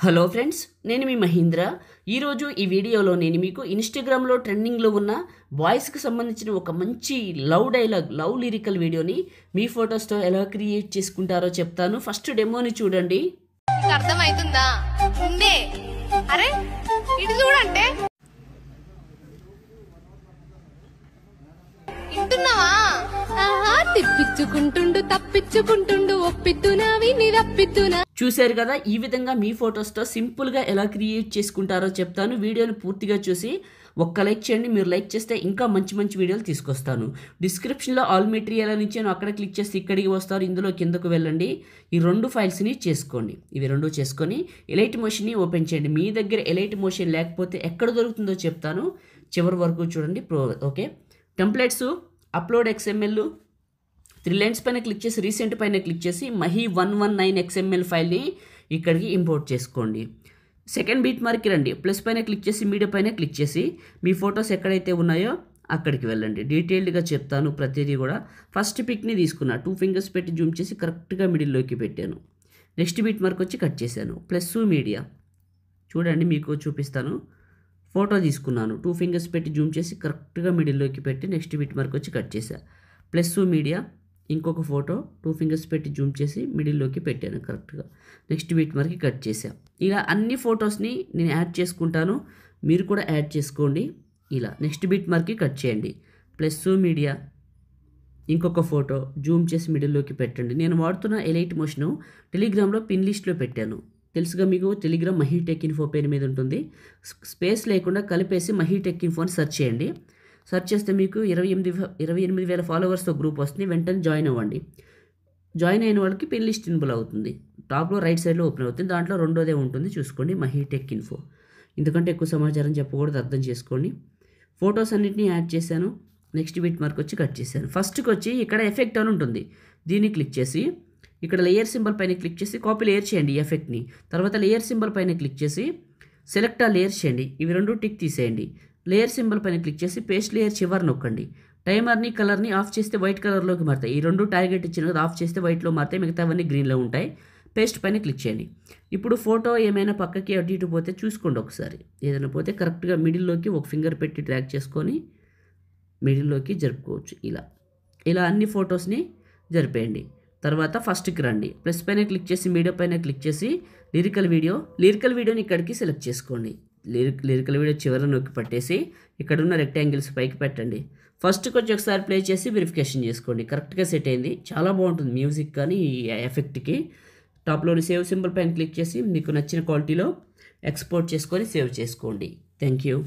Hello friends, నేను మీ మహీంద్ర. ఈరోజు ఈ వీడియోలో నేను మీకు ఇన్స్టాగ్రామ్లో ట్రెండింగ్లో ఉన్న బాయ్స్కి సంబంధించిన ఒక మంచి లవ్ డైలాగ్, లవ్ లిరికల్ వీడియోని మీ ఫొటోస్తో ఎలా క్రియేట్ చేసుకుంటారో చెప్తాను. ఫస్ట్ డెమోని చూడండి. అర్థమవుతుందా? ఉండే అరే ఇటు చూడంటే ఇంటున్నావా? తిప్పించుకుంటుండు తప్పించుకుంటుండు ఒప్పిద్దునా విని రప్పిద్దునా. చూశారు కదా, ఈ విధంగా మీ ఫొటోస్తో సింపుల్గా ఎలా క్రియేట్ చేసుకుంటారో చెప్తాను. వీడియోని పూర్తిగా చూసి ఒక్క లైక్ చేయండి. మీరు లైక్ చేస్తే ఇంకా మంచి మంచి వీడియోలు తీసుకొస్తాను. డిస్క్రిప్షన్లో ఆల్ మెటీరియల్ నుంచి అక్కడ క్లిక్ చేసి ఇక్కడికి వస్తారు. ఇందులో కిందకు వెళ్ళండి. ఈ రెండు ఫైల్స్ని చేసుకోండి. ఇవి రెండు చేసుకొని ఎలైట్ మోషన్ని ఓపెన్ చేయండి. మీ దగ్గర ఎలైట్ మోషన్ లేకపోతే ఎక్కడ దొరుకుతుందో చెప్తాను, చివరి వరకు చూడండి. Okay, templates, upload XML, 3 lines పైన క్లిక్ చేసి రీసెంట్ పైన క్లిక్ చేసి మహి 119 XML ఫైల్ని ఇక్కడికి ఇంపోర్ట్ చేసుకోండి. సెకండ్ బీట్ మార్క్కి రండి. ప్లస్ పైన క్లిక్ చేసి మీడియా పైన క్లిక్ చేసి మీ ఫొటోస్ ఎక్కడైతే ఉన్నాయో అక్కడికి వెళ్ళండి. డీటెయిల్డ్గా చెప్తాను ప్రతిదీ కూడా. ఫస్ట్ పిక్ని తీసుకున్నా, 2 ఫింగర్స్ పెట్టి జూమ్ చేసి కరెక్ట్గా మిడిల్లోకి పెట్టాను. నెక్స్ట్ బీట్ మార్క్ వచ్చి కట్ చేశాను. ప్లస్ మీడియా చూడండి, మీకు చూపిస్తాను. ఫోటో తీసుకున్నాను, 2 ఫింగర్స్ పెట్టి జూమ్ చేసి కరెక్ట్గా మిడిల్లోకి పెట్టి నెక్స్ట్ బీట్ మార్క్ వచ్చి కట్ చేశాను. ప్లస్ మీడియా, ఇంకొక ఫోటో 2 ఫింగర్స్ పెట్టి జూమ్ చేసి మిడిల్లోకి పెట్టాను కరెక్ట్గా. నెక్స్ట్ బీట్ మార్క్కి కట్ చేశాను. ఇలా అన్ని ఫొటోస్ని నేను యాడ్ చేసుకుంటాను, మీరు కూడా యాడ్ చేసుకోండి. ఇలా నెక్స్ట్ బీట్ మార్క్కి కట్ చేయండి. ప్లస్ మీడియా, ఇంకొక ఫోటో జూమ్ చేసి మిడిల్లోకి పెట్టండి. నేను వాడుతున్న ఎలైట్ మోషను టెలిగ్రామ్లో పిన్ లిస్ట్లో పెట్టాను. తెలుసుగా మీకు, టెలిగ్రామ్ మహి టెక్ ఇన్ఫో పేరు మీద ఉంటుంది. స్పేస్ లేకుండా కలిపేసి మహి టెక్ ఇన్ఫో అని సెర్చ్ చేయండి. సెర్చ్ చేస్తే మీకు 28,000 ఫాలోవర్స్తో గ్రూప్ వస్తుంది. వెంటనే జాయిన్ అవ్వండి. జాయిన్ అయిన వాళ్ళకి పిన్ లిస్ట్ ఇన్బుల్ అవుతుంది. టాప్లో రైట్ సైడ్లో ఓపెన్ అవుతుంది. దాంట్లో రెండోదే ఉంటుంది, చూసుకోండి, మహి టెక్ ఇన్ఫో. ఎందుకంటే ఎక్కువ సమాచారం చెప్పకూడదు, అర్థం చేసుకోండి. ఫొటోస్ అన్నింటినీ యాడ్ చేశాను. నెక్స్ట్ బీట్ మార్క్ వచ్చి కట్ చేశాను. ఫస్ట్కి వచ్చి ఇక్కడ ఎఫెక్ట్ అని ఉంటుంది, దీన్ని క్లిక్ చేసి ఇక్కడ లేయర్ సింబల్ పైన క్లిక్ చేసి కాపీ లేయర్ చేయండి ఎఫెక్ట్ని. తర్వాత లేయర్ సింబల్ పైన క్లిక్ చేసి సెలెక్ట్ ఆ లేయర్స్ చేయండి. ఇవి రెండు టిక్ తీసేయండి. లేయర్ సింబల్ పైన క్లిక్ చేసి పేస్ట్ లేయర్ చివరి నొక్కండి. టైమర్ని కలర్ని ఆఫ్ చేస్తే వైట్ కలర్లోకి మారుతాయి. ఈ రెండు టార్గెట్ ఇచ్చిన కదా, ఆఫ్ చేస్తే వైట్లో మారుతాయి, మిగతావన్నీ గ్రీన్లో ఉంటాయి. పేస్ట్ పైన క్లిక్ చేయండి. ఇప్పుడు ఫోటో ఏమైనా పక్కకి అటు ఇటు పోతే చూసుకోండి ఒకసారి. ఏదైనా పోతే కరెక్ట్గా మిడిల్లోకి ఒక ఫింగర్ పెట్టి డ్రాగ్ చేసుకొని మిడిల్లోకి జరుపుకోవచ్చు. ఇలా అన్ని ఫొటోస్ని జరిపేయండి. తర్వాత ఫస్ట్కి రండి. ప్లస్ పైన క్లిక్ చేసి మీడియా పైన క్లిక్ చేసి లిరికల్ వీడియోని ఇక్కడికి సెలెక్ట్ చేసుకోండి. లిరికల్ వీడియో చివరి నొక్కి పట్టేసి ఇక్కడున్న రెక్టాంగిల్స్ పైకి పెట్టండి. ఫస్ట్కి వచ్చి ఒకసారి ప్లే చేసి వెరిఫికేషన్ చేసుకోండి. కరెక్ట్గా సెట్ అయింది, చాలా బాగుంటుంది మ్యూజిక్ కానీ ఈ ఎఫెక్ట్కి. టాప్లోని సేవ్ సింబల్ పైన క్లిక్ చేసి మీకు నచ్చిన క్వాలిటీలో ఎక్స్పోర్ట్ చేసుకొని సేవ్ చేసుకోండి. Thank you.